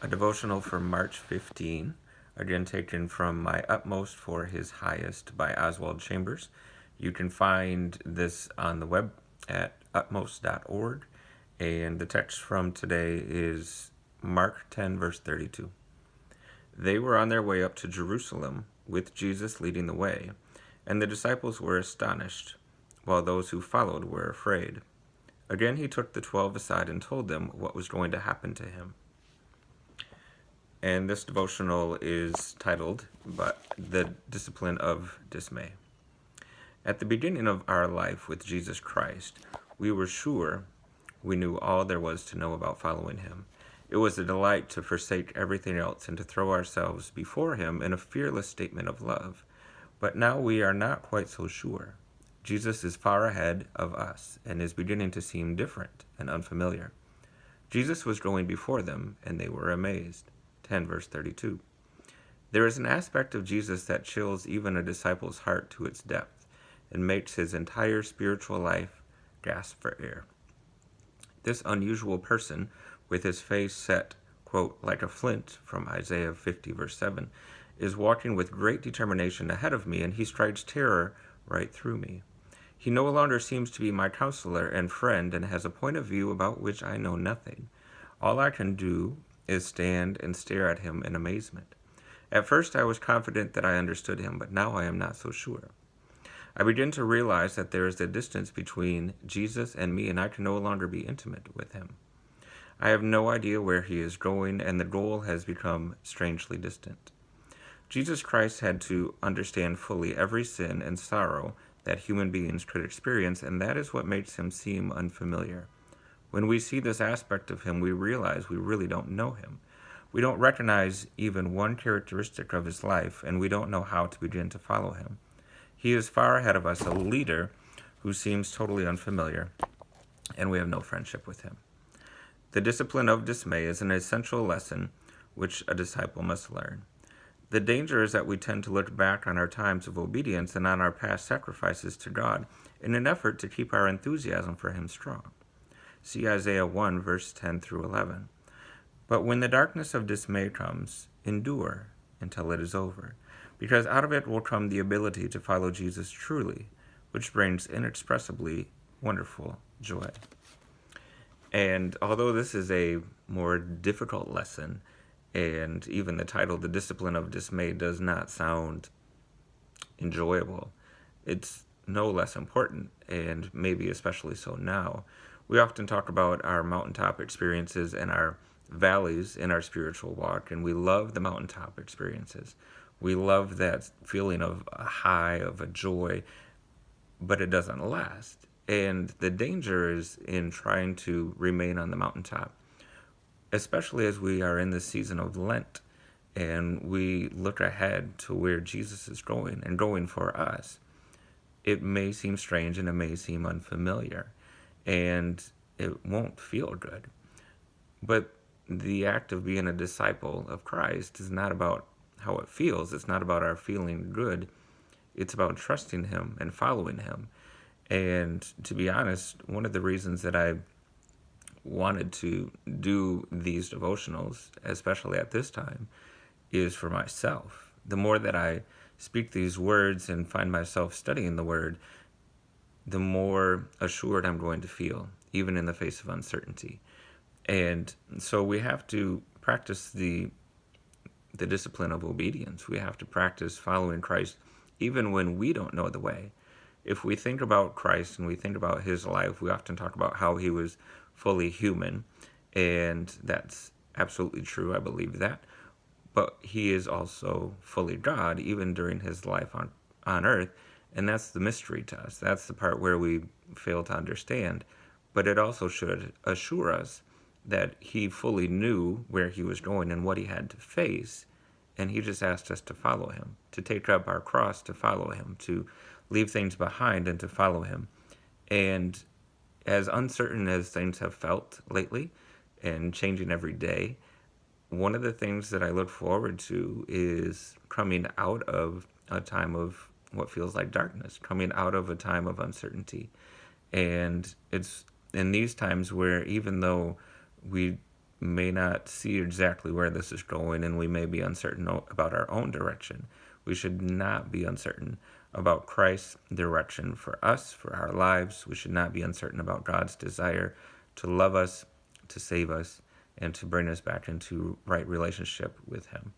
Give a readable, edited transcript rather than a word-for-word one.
A devotional for March 15, again taken from My Utmost for His Highest by Oswald Chambers. You can find this on the web at utmost.org, and the text from today is Mark 10, verse 32. They were on their way up to Jerusalem, with Jesus leading the way, and the disciples were astonished, while those who followed were afraid. Again he took the 12 aside and told them what was going to happen to him. And this devotional is titled, The Discipline of Dismay. At the beginning of our life with Jesus Christ, we were sure we knew all there was to know about following him. It was a delight to forsake everything else and to throw ourselves before him in a fearless statement of love. But now we are not quite so sure. Jesus is far ahead of us and is beginning to seem different and unfamiliar. Jesus was going before them, and they were amazed. 10 verse 32. There is an aspect of Jesus that chills even a disciple's heart to its depth and makes his entire spiritual life gasp for air. This unusual person, with his face set, quote, like a flint from Isaiah 50 verse 7, is walking with great determination ahead of me, and he strikes terror right through me. He no longer seems to be my counselor and friend and has a point of view about which I know nothing. All I can do is stand and stare at him in amazement. At first I was confident that I understood him, but now I am not so sure. I begin to realize that there is a distance between Jesus and me, and I can no longer be intimate with him. I have no idea where he is going, and the goal has become strangely distant. Jesus Christ had to understand fully every sin and sorrow that human beings could experience, and that is what makes him seem unfamiliar. When we see this aspect of him, we realize we really don't know him. We don't recognize even one characteristic of his life, and we don't know how to begin to follow him. He is far ahead of us, a leader who seems totally unfamiliar, and we have no friendship with him. The discipline of dismay is an essential lesson which a disciple must learn. The danger is that we tend to look back on our times of obedience and on our past sacrifices to God in an effort to keep our enthusiasm for him strong. See Isaiah 1, verse 10 through 11. But when the darkness of dismay comes, endure until it is over, because out of it will come the ability to follow Jesus truly, which brings inexpressibly wonderful joy. And although this is a more difficult lesson, and even the title, The Discipline of Dismay, does not sound enjoyable, it's no less important, and maybe especially so now. We often talk about our mountaintop experiences and our valleys in our spiritual walk, and we love the mountaintop experiences. We love that feeling of a high, of a joy, but it doesn't last. And the danger is in trying to remain on the mountaintop, especially as we are in this season of Lent and we look ahead to where Jesus is going and going for us. It may seem strange and it may seem unfamiliar, and it won't feel good. But the act of being a disciple of Christ is not about how it feels. It's not about our feeling good. It's about trusting him and following him. And to be honest, one of the reasons that I wanted to do these devotionals, especially at this time, is for myself. The more that I speak these words and find myself studying the word, the more assured I'm going to feel, even in the face of uncertainty. And so we have to practice the discipline of obedience. We have to practice following Christ even when we don't know the way. If we think about Christ and we think about his life, we often talk about how he was fully human, and that's absolutely true. I believe that. But he is also fully God, even during his life on earth. And that's the mystery to us. That's the part where we fail to understand. But it also should assure us that he fully knew where he was going and what he had to face. And he just asked us to follow him, to take up our cross, to follow him, to leave things behind and to follow him. And as uncertain as things have felt lately and changing every day, one of the things that I look forward to is coming out of a time of what feels like darkness, coming out of a time of uncertainty. And it's in these times where even though we may not see exactly where this is going, and we may be uncertain about our own direction. We should not be uncertain about Christ's direction for us, for our lives. We should not be uncertain about God's desire to love us, to save us, and to bring us back into right relationship with Him.